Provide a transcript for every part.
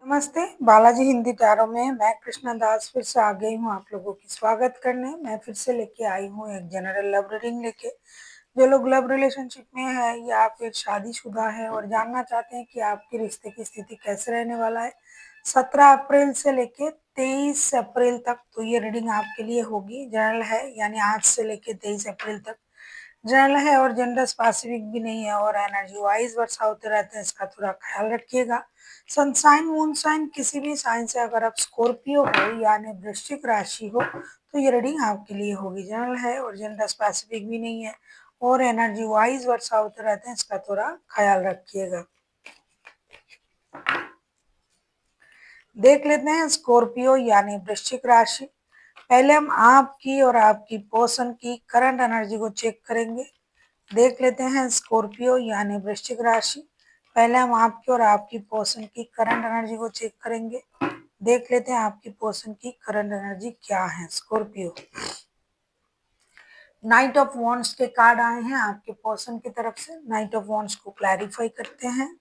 नमस्ते, बालाजी हिंदी टैरो में मैं कृष्णा दास फिर से आ गई हूँ आप लोगों की स्वागत करने। मैं फिर से लेके आई हूँ एक जनरल लव रीडिंग लेके। जो लोग लव रिलेशनशिप में है या फिर शादीशुदा है और जानना चाहते हैं कि आपके रिश्ते की स्थिति कैसे रहने वाला है 17 अप्रैल से लेके 23 अप्रैल तक, तो ये रीडिंग आपके लिए होगी। जनरल है यानी आज से लेके 23 अप्रैल तक जनरल है और जेंडर स्पेसिफिक भी नहीं है और एनर्जी वाइज वर्षा होते रहते हैं, इसका थोड़ा ख्याल रखिएगा। सनसाइन मून साइन किसी भी साइन से अगर आप स्कॉर्पियो हो यानी वृश्चिक राशि हो तो ये रीडिंग आपके लिए होगी। जनरल है और जेंडर स्पेसिफिक भी नहीं है और एनर्जी वाइज वर्षा होते रहते हैं, इसका थोड़ा ख्याल रखिएगा। देख लेते हैं स्कॉर्पियो यानी वृश्चिक राशि। पहले हम आपकी और आपकी पर्सन की करंट एनर्जी को चेक करेंगे। देख लेते हैं स्कॉर्पियो यानी वृश्चिक राशि। पहले हम आपकी और आपकी पर्सन की करंट एनर्जी को चेक करेंगे। देख लेते हैं आपकी पर्सन की करंट एनर्जी क्या है। स्कॉर्पियो, नाइट ऑफ वॉन्ड्स के कार्ड आए हैं आपके पर्सन की तरफ से। नाइट ऑफ वॉन्ड्स को क्लैरिफाई करते हैं।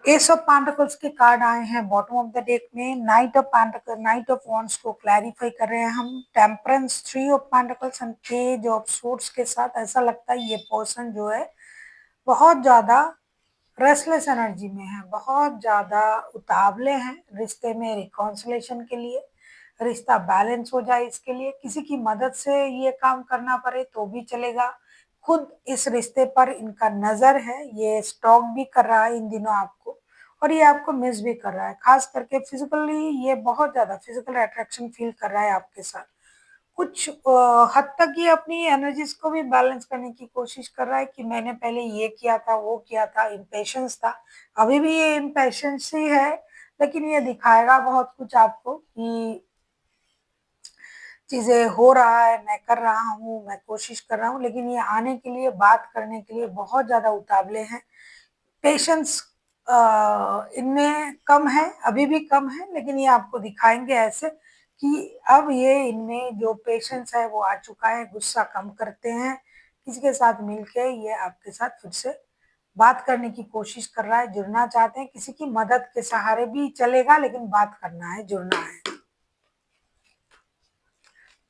एस ऑफ पेंटिकल्स के कार्ड आए हैं बॉटम ऑफ द डेक में। Night of pentacle, night of wands को क्लैरिफाई कर रहे हैं हम। Temperance, three of pentacles and page of swords के साथ ऐसा लगता है ये पर्सन जो है बहुत ज्यादा रेस्टलेस एनर्जी में है, बहुत ज्यादा उतावले हैं रिश्ते में रिकॉन्सिलेशन के लिए, रिश्ता बैलेंस हो जाए इसके लिए। किसी की मदद से ये काम करना पड़े तो भी चलेगा। खुद इस रिश्ते पर इनका नजर है, ये स्टॉक भी कर रहा है इन दिनों आपको और ये आपको मिस भी कर रहा है। खास करके फिजिकली ये बहुत ज्यादा फिजिकल अट्रैक्शन फील कर रहा है आपके साथ। कुछ हद तक ये अपनी एनर्जीज को भी बैलेंस करने की कोशिश कर रहा है कि मैंने पहले ये किया था, वो किया था, इम्पेशंस था। अभी भी ये इम्पेशंस ही है, लेकिन ये दिखाएगा बहुत कुछ आपको कि चीजें हो रहा है, मैं कर रहा हूँ, मैं कोशिश कर रहा हूँ। लेकिन ये आने के लिए, बात करने के लिए बहुत ज्यादा उतावले हैं। पेशेंस इनमें कम है, अभी भी कम है, लेकिन ये आपको दिखाएंगे ऐसे कि अब ये इनमें जो पेशेंस है वो आ चुका है। गुस्सा कम करते हैं, किसी के साथ मिलके ये आपके साथ फिर से बात करने की कोशिश कर रहा है, जुड़ना चाहते हैं। किसी की मदद के सहारे भी चलेगा, लेकिन बात करना है, जुड़ना है।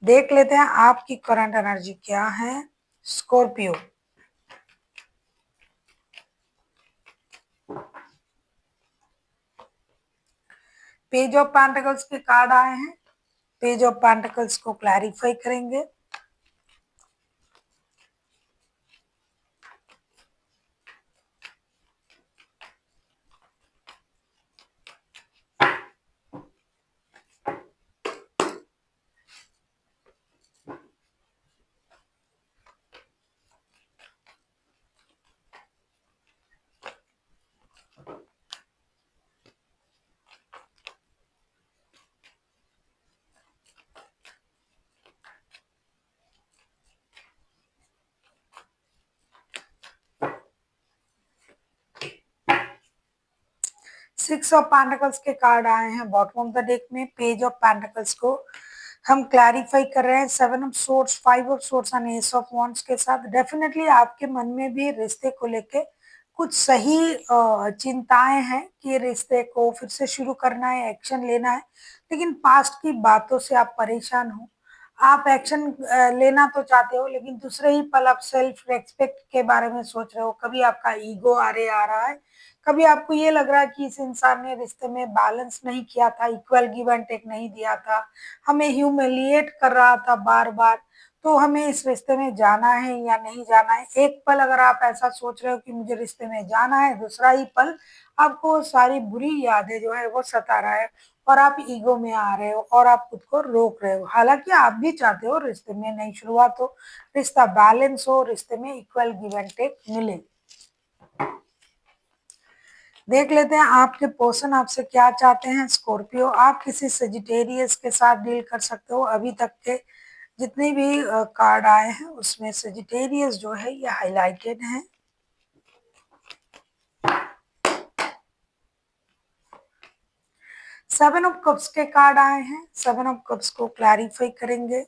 देख लेते हैं आपकी करंट एनर्जी क्या है स्कॉर्पियो। पेज ऑफ पेंटिकल्स के कार्ड आए हैं। पेज ऑफ पेंटिकल्स को क्लैरिफाई करेंगे। सिक्स ऑफ पेंटिकल्स के कार्ड आए हैं बॉटम ऑफ द डेक में। पेज ऑफ पेंटिकल्स को हम क्लैरिफाई कर रहे हैं seven of swords, five of swords and S of wands के साथ। डेफिनेटली आपके मन में भी रिश्ते को लेके कुछ सही चिंताएं हैं कि रिश्ते को फिर से शुरू करना है, एक्शन लेना है। लेकिन पास्ट की बातों से आप परेशान हो। आप एक्शन लेना तो चाहते हो, लेकिन दूसरे ही पल आप सेल्फ रेस्पेक्ट के बारे में सोच रहे हो। कभी आपका ईगो आ रहा है, कभी आपको ये लग रहा है कि इस इंसान ने रिश्ते में बैलेंस नहीं किया था, इक्वल गिव एंड टेक नहीं दिया था, हमें ह्यूमिलिएट कर रहा था बार बार। तो हमें इस रिश्ते में जाना है या नहीं जाना है। एक पल अगर आप ऐसा सोच रहे हो कि मुझे रिश्ते में जाना है, दूसरा ही पल आपको सारी बुरी यादें जो है वो सता रहा है और आप ईगो में आ रहे हो और आप खुद को रोक रहे हो। हालांकि आप भी चाहते हो रिश्ते में नई शुरुआत हो, रिश्ता बैलेंस हो, रिश्ते में इक्वल गिव एंड टेक मिले। देख लेते हैं आपके पर्सन आपसे क्या चाहते हैं स्कॉर्पियो। आप किसी सेजिटेरियस के साथ डील कर सकते हो। अभी तक के जितने भी कार्ड आए हैं उसमें सेजिटेरियस जो है ये हाईलाइटेड है। सेवन ऑफ कप्स के कार्ड आए हैं, सेवन ऑफ कप्स को क्लैरिफाई करेंगे।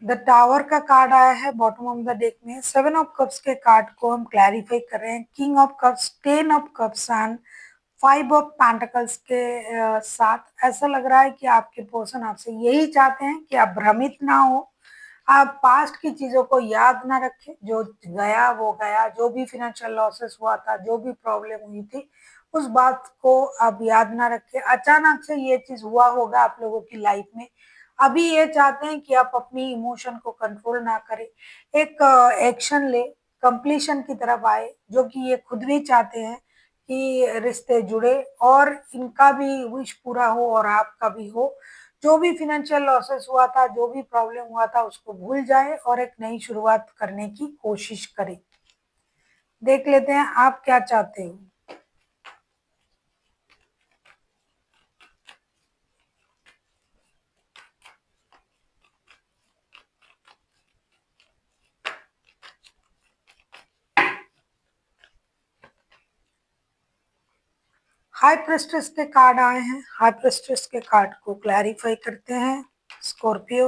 द टावर का कार्ड आया है बॉटम ऑफ द डेक में। सेवन ऑफ कप्स के कार्ड को हम क्लैरिफाई कर रहे हैं। King of cups, ten of cups and five of pentacles के साथ ऐसा लग रहा है कि आपके पर्सन आपसे यही चाहते हैं कि आप भ्रमित ना हो, आप पास्ट की चीजों को याद ना रखें। जो गया वो गया, जो भी फाइनेंशियल लॉसेस हुआ था, जो भी प्रॉब्लम हुई थी, उस बात को आप याद ना रखें। अचानक से ये चीज हुआ होगा आप लोगों की लाइफ में, अभी ये चाहते हैं कि आप अपनी इमोशन को कंट्रोल ना करें, एक एक्शन ले, कंप्लीशन की तरफ आए, जो कि ये खुद भी चाहते हैं कि रिश्ते जुड़े और इनका भी विश पूरा हो और आपका भी हो। जो भी फाइनेंशियल लॉसेस हुआ था, जो भी प्रॉब्लम हुआ था, उसको भूल जाए और एक नई शुरुआत करने की कोशिश करें। देख लेते हैं आप क्या चाहते हो। हाई प्रेस्टेस के कार्ड आए हैं, हाई प्रेस्टेस के कार्ड को क्लैरिफाई करते हैं। स्कॉर्पियो,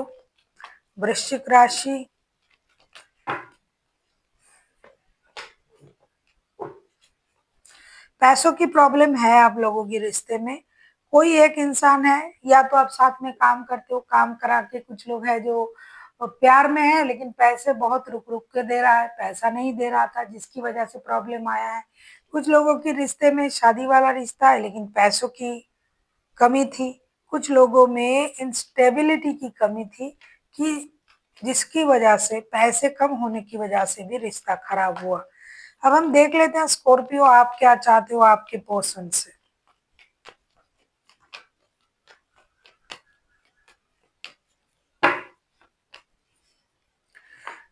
वृश्चिक राशि, पैसों की प्रॉब्लम है आप लोगों के रिश्ते में। कोई एक इंसान है, या तो आप साथ में काम करते हो, काम करा के, कुछ लोग हैं जो प्यार में है लेकिन पैसे बहुत रुक रुक के दे रहा है, पैसा नहीं दे रहा था जिसकी वजह से प्रॉब्लम आया है। कुछ लोगों के रिश्ते में शादी वाला रिश्ता है लेकिन पैसों की कमी थी। कुछ लोगों में इंस्टेबिलिटी की कमी थी कि जिसकी वजह से, पैसे कम होने की वजह से भी रिश्ता खराब हुआ। अब हम देख लेते हैं स्कॉर्पियो आप क्या चाहते हो आपके पर्सन से।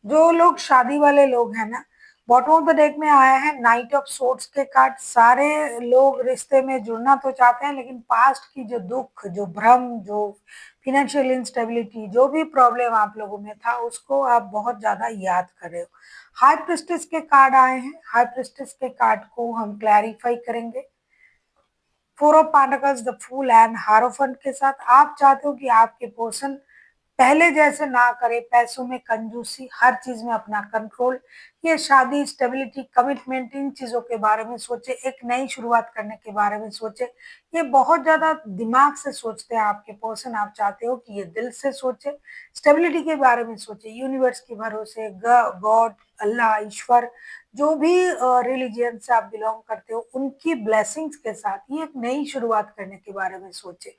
जो लोग शादी वाले लोग हैं ना, बॉटम ऑफ द डेक में आया है नाइट ऑफ सोर्ड्स के कार्ड। सारे लोग रिश्ते में जुड़ना तो चाहते हैं लेकिन पास्ट की जो दुख, जो भ्रम, जो फिनेंशियल इंस्टेबिलिटी, जो भी प्रॉब्लम आप लोगों में था, उसको आप बहुत ज्यादा याद कर रहे हो। हाई प्रेस्टिस के कार्ड आए हैं, हाई प्रेस्टिस के कार्ड को हम क्लैरिफाई करेंगे। Four of pentacles, the fool and hierophant के साथ आप चाहते हो कि आपके पर्सन पहले जैसे ना करे, पैसों में कंजूसी, हर चीज में अपना कंट्रोल, ये शादी, स्टेबिलिटी, कमिटमेंट, इन चीजों के बारे में सोचे, एक नई शुरुआत करने के बारे में सोचे। ये बहुत ज्यादा दिमाग से सोचते हैं आपके पर्सन। आप चाहते हो कि ये दिल से सोचे, स्टेबिलिटी के बारे में सोचे, यूनिवर्स के भरोसे, गॉड, अल्लाह, ईश्वर, जो भी रिलीजियन से आप बिलोंग करते हो, उनकी ब्लेसिंग्स के साथ ये एक नई शुरुआत करने के बारे में सोचे।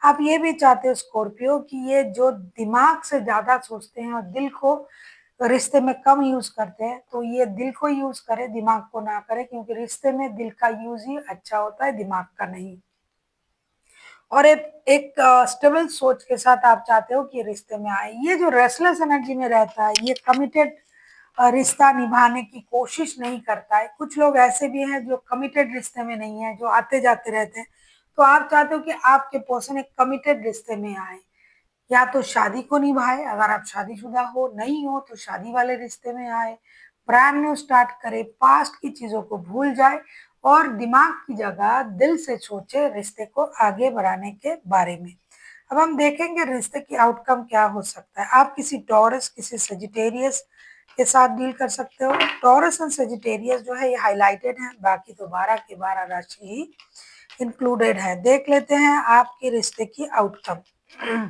आप ये भी चाहते हो स्कॉर्पियो कि ये जो दिमाग से ज्यादा सोचते हैं और दिल को रिश्ते में कम यूज करते हैं, तो ये दिल को यूज करे, दिमाग को ना करे, क्योंकि रिश्ते में दिल का यूज ही अच्छा होता है, दिमाग का नहीं। और एक स्टेबल सोच के साथ आप चाहते हो कि रिश्ते में आए। ये जो रेस्टलेस एनर्जी में रहता है, ये कमिटेड रिश्ता निभाने की कोशिश नहीं करता है। कुछ लोग ऐसे भी हैं जो कमिटेड रिश्ते में नहीं है, जो आते जाते रहते हैं। तो आप चाहते हो कि आपके पर्सन एक कमिटेड रिश्ते में आए, या तो शादी को निभाए, अगर आप शादीशुदा हो, नहीं हो तो शादी वाले रिश्ते में आए, ब्रांड न्यू स्टार्ट करे, पास्ट की चीजों को भूल जाए और दिमाग की जगह दिल से सोचे रिश्ते को आगे बढ़ाने के बारे में। अब हम देखेंगे रिश्ते की आउटकम क्या हो सकता है। आप किसी टॉरस, किसी सेजिटेरियस के साथ डील कर सकते हो। टॉरस एंड सेजिटेरियस जो है ये हाईलाइटेड है, बाकी तो 12 के 12 राशि ही इंक्लूडेड है। देख लेते हैं आपके रिश्ते की आउटकम।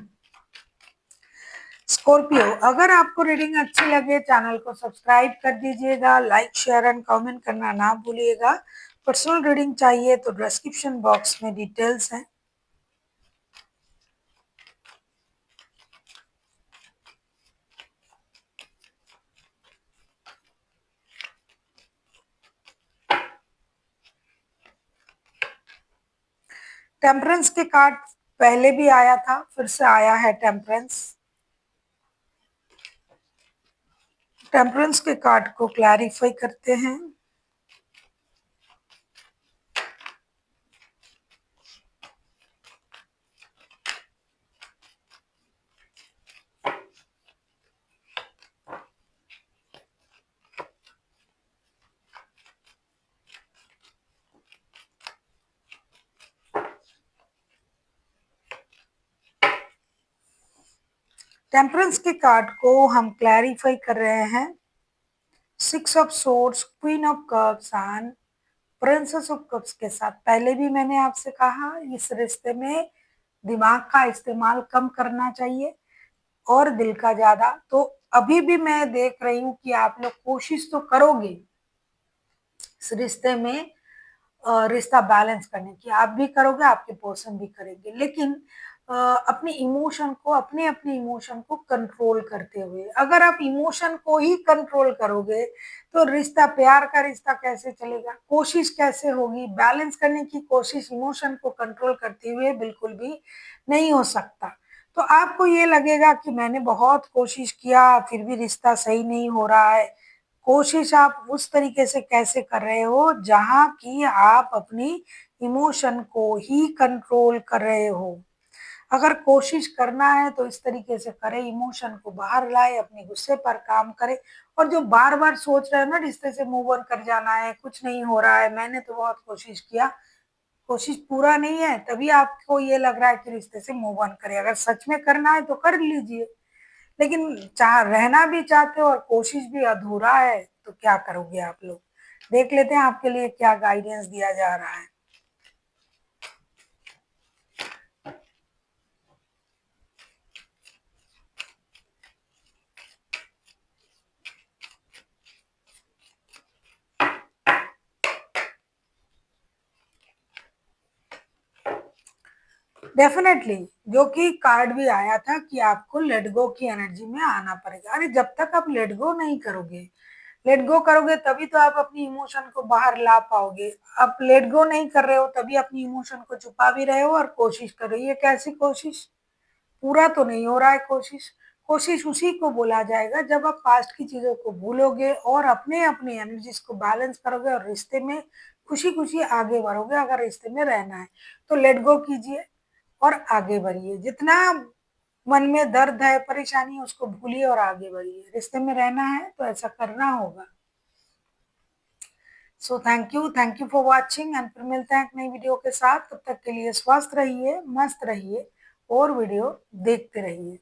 स्कॉर्पियो, अगर आपको रीडिंग अच्छी लगे चैनल को सब्सक्राइब कर दीजिएगा, लाइक, शेयर एंड कमेंट करना ना भूलिएगा। पर्सनल रीडिंग चाहिए तो डिस्क्रिप्शन बॉक्स में डिटेल्स हैं। टेम्परेंस के कार्ड पहले भी आया था, फिर से आया है टेम्परेंस। टेम्परेंस के कार्ड को क्लैरिफाई करते हैं। टेम्परेंस के कार्ड को हम क्लैरिफाई कर रहे हैं। 6 of swords, queen of cups and princess of cups के साथ। पहले भी मैंने आपसे कहा इस रिश्ते में दिमाग का इस्तेमाल कम करना चाहिए और दिल का ज्यादा। तो अभी भी मैं देख रही हूँ कि आप लोग कोशिश तो करोगे इस रिश्ते में रिश्ता बैलेंस करने की। आप भी करोगे, आपके पर्सन भी करेंगे, लेकिन अपने इमोशन को, अपने इमोशन को कंट्रोल करते हुए। अगर आप इमोशन को ही कंट्रोल करोगे तो रिश्ता, प्यार का रिश्ता कैसे चलेगा? कोशिश कैसे होगी? बैलेंस करने की कोशिश इमोशन को कंट्रोल करते हुए बिल्कुल भी नहीं हो सकता। तो आपको ये लगेगा कि मैंने बहुत कोशिश किया फिर भी रिश्ता सही नहीं हो रहा है। कोशिश आप उस तरीके से कैसे कर रहे हो जहाँ की आप अपनी इमोशन को ही कंट्रोल कर रहे हो। अगर कोशिश करना है तो इस तरीके से करें, इमोशन को बाहर लाए, अपने गुस्से पर काम करें। और जो बार बार सोच रहे हो ना रिश्ते से मूव ऑन कर जाना है, कुछ नहीं हो रहा है, मैंने तो बहुत कोशिश किया, कोशिश पूरा नहीं है, तभी आपको ये लग रहा है कि रिश्ते से मूव ऑन करें। अगर सच में करना है तो कर लीजिए, लेकिन चाह रहना भी चाहते हो और कोशिश भी अधूरा है तो क्या करोगे आप लोग? देख लेते हैं आपके लिए क्या गाइडेंस दिया जा रहा है। डेफिनेटली, जो कि कार्ड भी आया था कि आपको लेट गो की एनर्जी में आना पड़ेगा। अरे जब तक आप लेट गो नहीं करोगे, लेट गो करोगे तभी तो आप अपनी इमोशन को बाहर ला पाओगे। आप लेट गो नहीं कर रहे हो तभी अपनी इमोशन को छुपा भी रहे हो और कोशिश कर रहे हो। ये कैसी कोशिश? पूरा तो नहीं हो रहा है कोशिश। कोशिश उसी को बोला जाएगा जब आप पास्ट की चीजों को भूलोगे और अपने अपने एनर्जीज को बैलेंस करोगे और रिश्ते में खुशी खुशी आगे बढ़ोगे। अगर रिश्ते में रहना है तो लेट गो कीजिए और आगे बढ़िए। जितना मन में दर्द है, परेशानी है, उसको भूलिए और आगे बढ़िए। रिश्ते में रहना है तो ऐसा करना होगा। So thank you for watching and फिर मिलते हैं एक नई वीडियो के साथ। तब तक के लिए स्वस्थ रहिए, मस्त रहिए और वीडियो देखते रहिए।